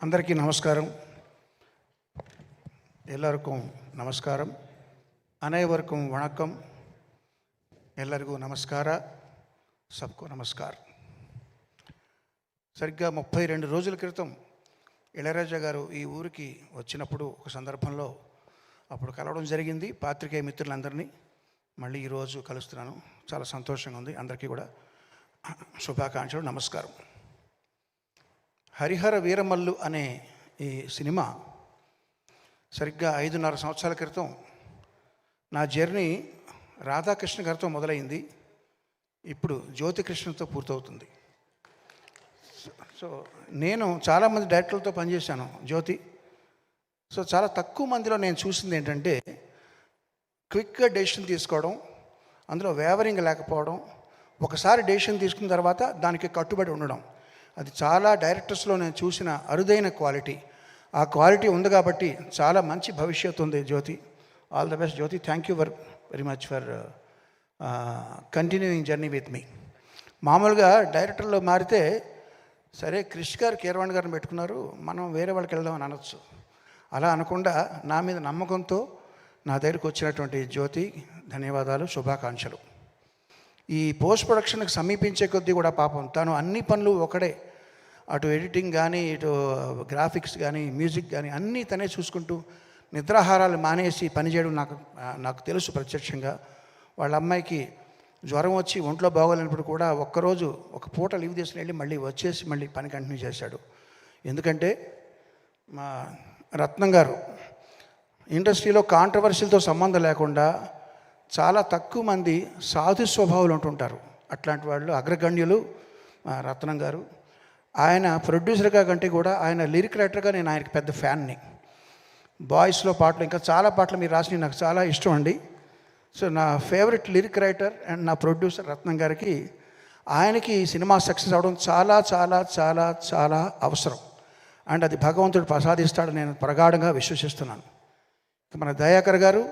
అందరికీ నమస్కారం. ಎಲ್ಲರಿಗೂ ನಮಸ್ಕಾరం. ಅನೇವರ್ಕಂ ವಣಕಂ. ಎಲ್ಲರಿಗೂ నమస్కార. సబ్కు నమస్కార్. సరిగ్గా 32 రోజుల క్రితం ఇళయరాజా గారు ఈ ఊరికి వచ్చినప్పుడు ఒక సందర్భంలో అప్పుడు కలవడం జరిగింది. పాత్రికేయ మిత్రులందరినీ మళ్ళీ ఈరోజు కలుస్తున్నాను. చాలా సంతోషంగా ఉంది. అందరికీ కూడా శుభాకాంక్షలు, నమస్కారం. హరిహర వీరమల్లు అనే ఈ సినిమా సరిగ్గా 5.5 సంవత్సరాల క్రితం నా జర్నీ రాధాకృష్ణ గారితో మొదలైంది. ఇప్పుడు జ్యోతికృష్ణతో పూర్తవుతుంది. సో నేను చాలామంది డైరెక్టర్లతో పనిచేశాను జ్యోతి. సో చాలా తక్కువ మందిలో నేను చూసింది ఏంటంటే క్విక్గా డెసిషన్ తీసుకోవడం, అందులో వేవరింగ్ లేకపోవడం, ఒకసారి డెసిషన్ తీసుకున్న తర్వాత దానికి కట్టుబడి ఉండడం. అది చాలా డైరెక్టర్స్లో నేను చూసిన అరుదైన క్వాలిటీ. ఆ క్వాలిటీ ఉంది కాబట్టి చాలా మంచి భవిష్యత్తు ఉంది Jyoti. All the best Jyoti. Thank you very much for continuing journey with me. మామూలుగా డైరెక్టర్లో మారితే సరే క్రిష్ గారు కీరవాణి గారిని పెట్టుకున్నారు, మనం వేరే వాళ్ళకి వెళ్దాం అని అనొచ్చు. అలా అనకుండా నా మీద నమ్మకంతో నా దగ్గరికి వచ్చినటువంటి జ్యోతి ధన్యవాదాలు, శుభాకాంక్షలు. ఈ పోస్ట్ ప్రొడక్షన్కి సమీపించే కొద్దీ కూడా పాపం తను అన్ని పనులు ఒకడే, అటు ఎడిటింగ్ కానీ, ఇటు గ్రాఫిక్స్ కానీ, మ్యూజిక్ కానీ అన్నీ తనే చూసుకుంటూ నిద్రాహారాలు మానేసి పనిచేయడం నాకు తెలుసు ప్రత్యక్షంగా. వాళ్ళ అమ్మాయికి జ్వరం వచ్చి ఒంట్లో బాగోలేనప్పుడు కూడా ఒక్కరోజు ఒక పూట లీవ్ తీసుకుని వెళ్ళి మళ్ళీ వచ్చేసి మళ్ళీ పని కంటిన్యూ చేశాడు. ఎందుకంటే మా రత్నం గారు ఇండస్ట్రీలో కాంట్రవర్సీలతో సంబంధం లేకుండా చాలా తక్కువ మంది సాధు స్వభావాలు ఉంటుంటారు. అట్లాంటి వాళ్ళు అగ్రగణ్యులు రత్నం గారు. ఆయన ప్రొడ్యూసర్గా కంటే కూడా ఆయన లిరిక్ రైటర్గా నేను ఆయనకి పెద్ద ఫ్యాన్ని. బాయ్స్లో పాటలు ఇంకా చాలా పాటలు మీరు రాసినవి నాకు చాలా ఇష్టం అండి. సో నా ఫేవరెట్ లిరిక్ రైటర్ అండ్ నా ప్రొడ్యూసర్ రత్నం గారికి, ఆయనకి సినిమా సక్సెస్ అవడం చాలా చాలా చాలా చాలా అవసరం. అండ్ అది భగవంతుడు ప్రసాదిస్తాడని నేను ప్రగాఢంగా విశ్వసిస్తున్నాను. మన దయాకర్ గారు,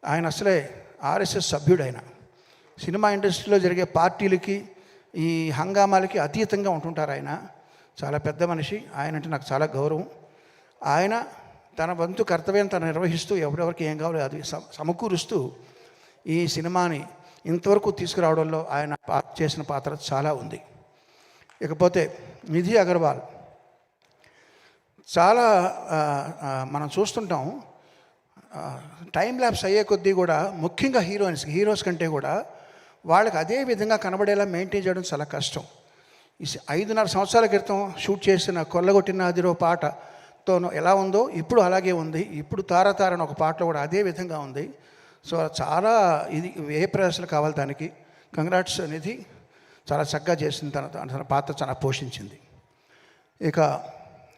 ఆయన అసలే ఆర్ఎస్ఎస్ సభ్యుడు. ఆయన సినిమా ఇండస్ట్రీలో జరిగే పార్టీలకి ఈ హంగామాలకి అతీతంగా ఉంటుంటారు. ఆయన చాలా పెద్ద మనిషి. ఆయన అంటే నాకు చాలా గౌరవం. ఆయన తన వంతు కర్తవ్యం తను నిర్వహిస్తూ ఎవరెవరికి ఏం కావాలో అది సమకూరుస్తూ ఈ సినిమాని ఇంతవరకు తీసుకురావడంలో ఆయన చేసిన పాత్ర చాలా ఉంది. ఇకపోతే నిధి అగర్వాల్, చాలా మనం చూస్తుంటాం టైం ల్యాప్స్ అయ్యే కొద్దీ కూడా ముఖ్యంగా హీరోస్ కంటే కూడా వాళ్ళకి అదే విధంగా కనబడేలా మెయింటైన్ చేయడం చాలా కష్టం. ఈ 5.5 సంవత్సరాల క్రితం షూట్ చేసిన కొల్లగొట్టినాదిరో పాటతో ఎలా ఉందో ఇప్పుడు అలాగే ఉంది. ఇప్పుడు తారతారని ఒక పాటలో కూడా అదే విధంగా ఉంది. సో చాలా ఇది ఏ ప్రయాసాలు కావాలి దానికి. కంగ్రాట్స్ నిధి, చాలా చక్కగా చేసింది. తన పాత్ర చాలా పోషించింది. ఇక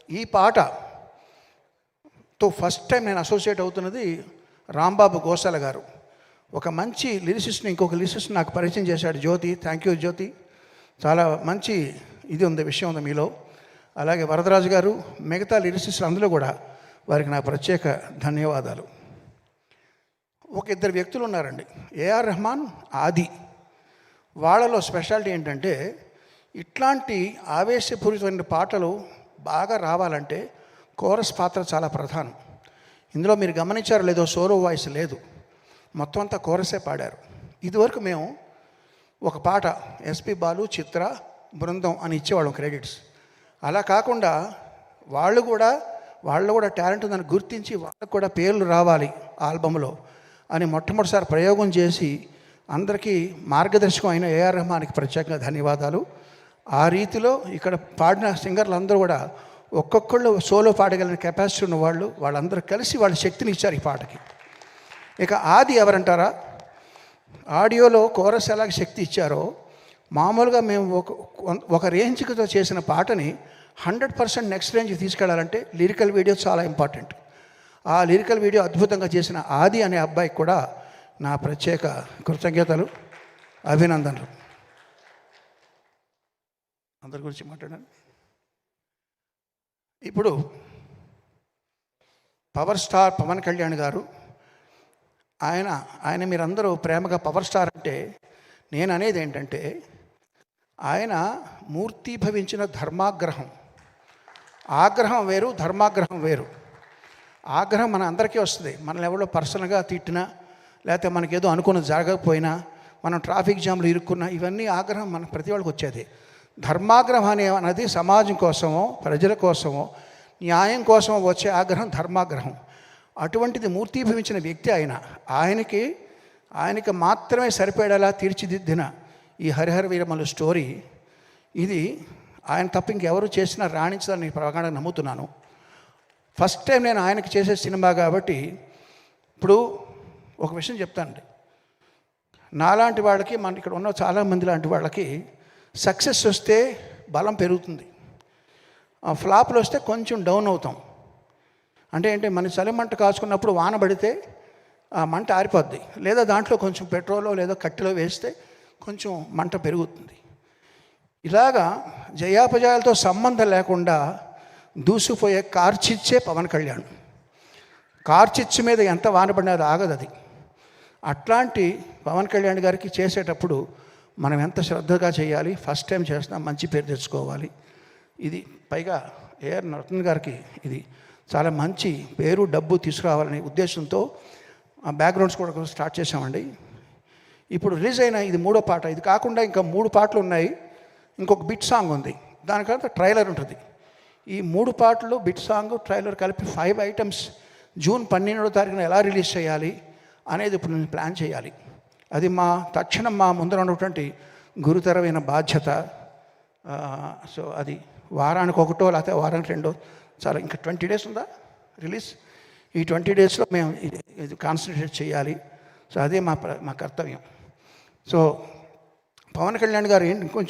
ఈ పాటతో ఫస్ట్ టైం నేను అసోసియేట్ అవుతున్నది రాంబాబు గోసాల గారు. ఒక మంచి లిరిసిస్ట్ని ఇంకొక లిరిసిస్ట్ నాకు పరిచయం చేశాడు జ్యోతి. థ్యాంక్ యూ జ్యోతి. చాలా మంచి ఇది ఉంది, విషయం ఉంది మీలో. అలాగే వరదరాజు గారు, మిగతా లిరిసిస్టులు అందులో కూడా వారికి నా ప్రత్యేక ధన్యవాదాలు. ఒక 2 వ్యక్తులు ఉన్నారండి, ఏఆర్ రెహమాన్, ఆది. వాళ్ళలో స్పెషాలిటీ ఏంటంటే ఇట్లాంటి ఆవేశపూరితమైన పాటలు బాగా రావాలంటే కోరస్ పాత్ర చాలా ప్రధానం. ఇందులో మీరు గమనించారో లేదో సోలో వాయిస్ లేదు, మొత్తం అంతా కోరసే పాడారు. ఇదివరకు మేము ఒక పాట ఎస్పి బాలు, చిత్ర, బృందం అని ఇచ్చేవాళ్ళం క్రెడిట్స్. అలా కాకుండా వాళ్ళు కూడా టాలెంట్ ఉందని గుర్తించి వాళ్ళకు కూడా పేర్లు రావాలి ఆల్బంలో అని మొట్టమొదటిసారి ప్రయోగం చేసి అందరికీ మార్గదర్శకం అయిన ఏఆర్ రెహమాన్కి ప్రత్యేకంగా ధన్యవాదాలు. ఆ రీతిలో ఇక్కడ పాడిన సింగర్లు అందరూ కూడా ఒక్కొక్కళ్ళు సోలో పాడగలిగిన కెపాసిటీ ఉన్న వాళ్ళందరూ కలిసి వాళ్ళ శక్తిని ఇచ్చారు ఈ పాటకి. ఇక ఆది ఎవరంటారా, ఆడియోలో కోరస్ ఎలాగ శక్తి ఇచ్చారో మామూలుగా మేము ఒక రేంజ్తో చేసిన పాటని 100% నెక్స్ట్ రేంజ్కి తీసుకెళ్లాలంటే లిరికల్ వీడియో చాలా ఇంపార్టెంట్. ఆ లిరికల్ వీడియో అద్భుతంగా చేసిన ఆది అనే అబ్బాయికి కూడా నా ప్రత్యేక కృతజ్ఞతలు, అభినందనలు. అందరి గురించి మాట్లాడాను. ఇప్పుడు పవర్ స్టార్ పవన్ కళ్యాణ్ గారు, ఆయన మీరందరూ ప్రేమగా పవర్ స్టార్ అంటే నేను అనేది ఏంటంటే ఆయన మూర్తీభవించిన ధర్మాగ్రహం. ఆగ్రహం వేరు, ధర్మాగ్రహం వేరు. ఆగ్రహం మన అందరికీ వస్తుంది. మనల్ని ఎవరో పర్సనల్గా తిట్టినా, లేకపోతే మనకేదో అనుకున్నది జరగకపోయినా, మనం ట్రాఫిక్ జామ్లు ఇరుక్కున్నా, ఇవన్నీ ఆగ్రహం మన ప్రతి వాళ్ళకి వచ్చేది. ధర్మాగ్రహం అనేది సమాజం కోసమో, ప్రజల కోసమో, న్యాయం కోసమో వచ్చే ఆగ్రహం ధర్మాగ్రహం. అటువంటిది మూర్తీభవించిన వ్యక్తి ఆయనకి మాత్రమే సరిపడేలా తీర్చిదిద్దిన ఈ హరిహర వీరమల్లు స్టోరీ, ఇది ఆయన తప్ప ఇంకెవరు చేసినా రాణించాలని ప్రగాఢంగా నమ్ముతున్నాను. ఫస్ట్ టైం నేను ఆయనకి చేసే సినిమా కాబట్టి. ఇప్పుడు ఒక విషయం చెప్తానండి, నాలాంటి వాళ్ళకి, మన ఇక్కడ ఉన్న చాలామంది లాంటి వాళ్ళకి సక్సెస్ వస్తే బలం పెరుగుతుంది, ఫ్లాప్లు వస్తే కొంచెం డౌన్ అవుతాం. అంటే ఏంటి, మన చలిమంట కాచుకున్నప్పుడు వాన పడితే ఆ మంట ఆరిపోద్ది, లేదా దాంట్లో కొంచెం పెట్రోలో లేదా కట్టెలో వేస్తే కొంచెం మంట పెరుగుతుంది. ఇలాగా జయాపజయాలతో సంబంధం లేకుండా దూసిపోయే కార్చిచ్చే పవన్ కళ్యాణ్. కార్చిచ్చు మీద ఎంత వాన పడినా అది ఆగదు. అది అట్లాంటి పవన్ కళ్యాణ్ గారికి చేసేటప్పుడు మనం ఎంత శ్రద్ధగా చేయాలి, ఫస్ట్ టైం చేస్తున్నాం, మంచి పేరు తెచ్చుకోవాలి. ఇది పైగా ఏఆర్ రత్న గారికి ఇది చాలా మంచి పేరు, డబ్బు తీసుకురావాలనే ఉద్దేశంతో బ్యాక్గ్రౌండ్స్ కూడా స్టార్ట్ చేసామండి. ఇప్పుడు రిలీజ్ అయిన ఇది 3వ పాట. ఇది కాకుండా ఇంకా 3 పాటలు ఉన్నాయి, ఇంకొక బిట్ సాంగ్ ఉంది, దానికంతా ట్రైలర్ ఉంటుంది. ఈ 3 పాటలు, బిట్ సాంగ్, ట్రైలర్ కలిపి 5 ఐటమ్స్ జూన్ 12వ తారీఖున ఎలా రిలీజ్ చేయాలి అనేది ఇప్పుడు నేను ప్లాన్ చేయాలి. అది తక్షణం మా ముందర ఉన్నటువంటి గురుతరమైన బాధ్యత. సో అది వారానికి 1 లేకపోతే వారానికి 2 చాలా, ఇంకా 20 డేస్ ఉందా రిలీజ్. ఈ 20 డేస్లో మేము ఇది కాన్సన్ట్రేట్ చేయాలి. సో అదే మా కర్తవ్యం. సో పవన్ కళ్యాణ్ గారు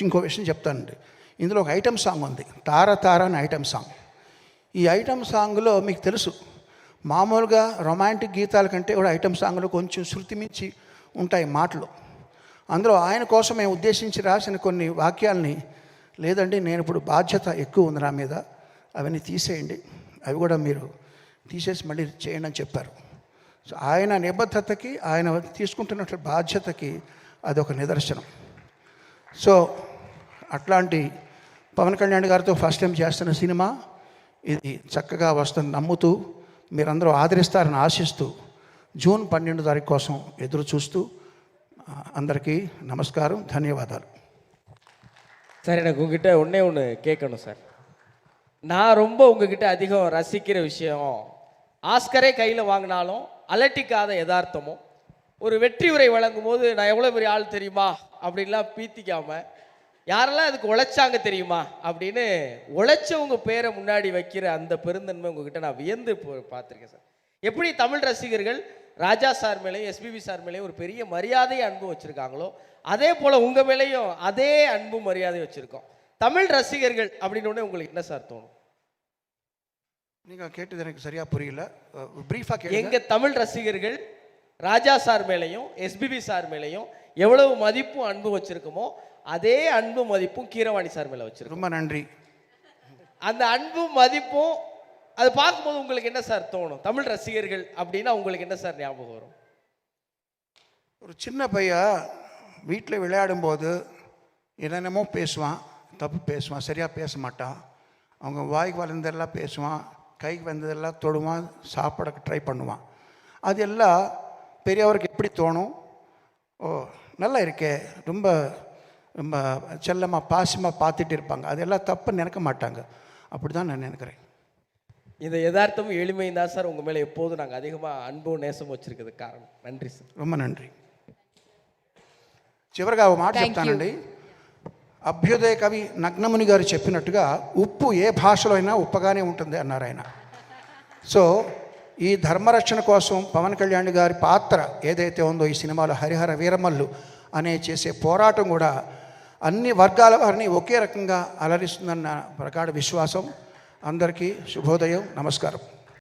ఇంకో విషయం చెప్తానండి. ఇందులో ఒక ఐటమ్ సాంగ్ ఉంది, తార తార అని ఐటమ్ సాంగ్. ఈ ఐటమ్ సాంగ్లో మీకు తెలుసు, మామూలుగా రొమాంటిక్ గీతాల కంటే కూడా ఐటమ్ సాంగ్లో కొంచెం శృతి మించి ఉంటాయి మాటలు. అందులో ఆయన కోసం మేము ఉద్దేశించి రాసిన కొన్ని వాక్యాలని, లేదండి నేను ఇప్పుడు బాధ్యత ఎక్కువ ఉంది నా మీద, అవన్నీ తీసేయండి, అవి కూడా మీరు తీసేసి మళ్ళీ చేయండి అని చెప్పారు. సో ఆయన నిబద్ధతకి, ఆయన తీసుకుంటున్న బాధ్యతకి అదొక నిదర్శనం. సో అట్లాంటి పవన్ కళ్యాణ్ గారితో ఫస్ట్ టైం చేస్తున్న సినిమా ఇది చక్కగా వస్తుంది నమ్ముతూ, మీరందరూ ఆదరిస్తారని ఆశిస్తూ, జూన్ 12వ తారీఖు కోసం ఎదురు చూస్తూ, అందరికీ నమస్కారం, ధన్యవాదాలు. சார், எனக்கு உங்ககிட்ட ஒன்று கேட்கணும் சார். நான் ரொம்ப உங்ககிட்ட அதிகம் ரசிக்கிற விஷயம், ஆஸ்கரே கையில் வாங்கினாலும் அலட்டிக்காத யதார்த்தமும், ஒரு வெற்றி உரை வழங்கும் போது நான் எவ்வளோ பெரிய ஆள் தெரியுமா அப்படின்லாம் பீத்திக்காமல், யாரெல்லாம் அதுக்கு உழைச்சாங்க தெரியுமா அப்படின்னு உழைச்சவங்க பேரை முன்னாடி வைக்கிற அந்த பெருந்தன்மை உங்ககிட்ட நான் வியந்து பார்த்துருக்கேன் சார். எப்படி தமிழ் ரசிகர்கள் ராஜா சார் மேலேயும் எஸ்பிபி சார் மேலேயும் ஒரு பெரிய மரியாதையை அன்பும் வச்சுருக்காங்களோ, அதே போல் உங்கள் மேலேயும் அதே அன்பும் மரியாதையும் வச்சுருக்கோம். தமிழ் ரசிகர்கள் அப்படின்னு உங்களுக்கு என்ன சார் தோணும்? நீங்கள் கேட்டது எனக்கு சரியாக புரியல, ப்ரீஃபாக கேளுங்க. எங்கள் தமிழ் ரசிகர்கள் ராஜா சார் மேலேயும் எஸ்பிபி சார் மேலேயும் எவ்வளவு மதிப்பும் அன்பும் வச்சுருக்கோமோ, அதே அன்பு மதிப்பும் கீரவாணி சார் மேலே வச்சிருக்கோம். ரொம்ப நன்றி. அந்த அன்பும் மதிப்பும் அது பார்க்கும்போது உங்களுக்கு என்ன சார் தோணும்? தமிழ் ரசிகர்கள் அப்படின்னா உங்களுக்கு என்ன சார் ஞாபகம் வரும்? ஒரு சின்ன பையன் வீட்டில் விளையாடும்போது என்னென்னமோ பேசுவான், தப்பு பேசுவான், சரியாக பேச மாட்டான். அவங்க வாய்க்கு வளர்ந்ததெல்லாம் பேசுவான், கைக்கு வந்ததெல்லாம் தொடுவான், சாப்பிட ட்ரை பண்ணுவான். அது எல்லாம் பெரியவருக்கு எப்படி தோணும்? ஓ நல்லா இருக்கே, ரொம்ப ரொம்ப செல்லமாக பாசமாக பார்த்துட்டு இருப்பாங்க. அதெல்லாம் தப்பு நினைக்க மாட்டாங்க. அப்படி தான் நான் நினைக்கிறேன். இந்த யதார்த்தமும் எளிமையும் தான் சார் உங்கள் மேலே எப்போதும் நாங்கள் அதிகமாக அன்பும் நேசம் வச்சுருக்கிறதுக்கு காரணம். நன்றி సార్. ரொம்ப நன்றி. చివరిగా ఒక మాట చెప్తానండి. అభ్యుదయ కవి నగ్నముని గారు చెప్పినట్టుగా ఉప్పు ఏ భాషలో అయినా ఉప్పగానే ఉంటుంది అన్నారు ఆయన. సో ఈ ధర్మరక్షణ కోసం పవన్ కళ్యాణ్ గారి పాత్ర ఏదైతే ఉందో ఈ సినిమాలో హరిహర వీరమల్లు అనే చేసే పోరాటం కూడా అన్ని వర్గాల వారిని ఒకే రకంగా అలరిస్తుందన్న ప్రగాఢ విశ్వాసం. అందరికీ శుభోదయం, నమస్కారం.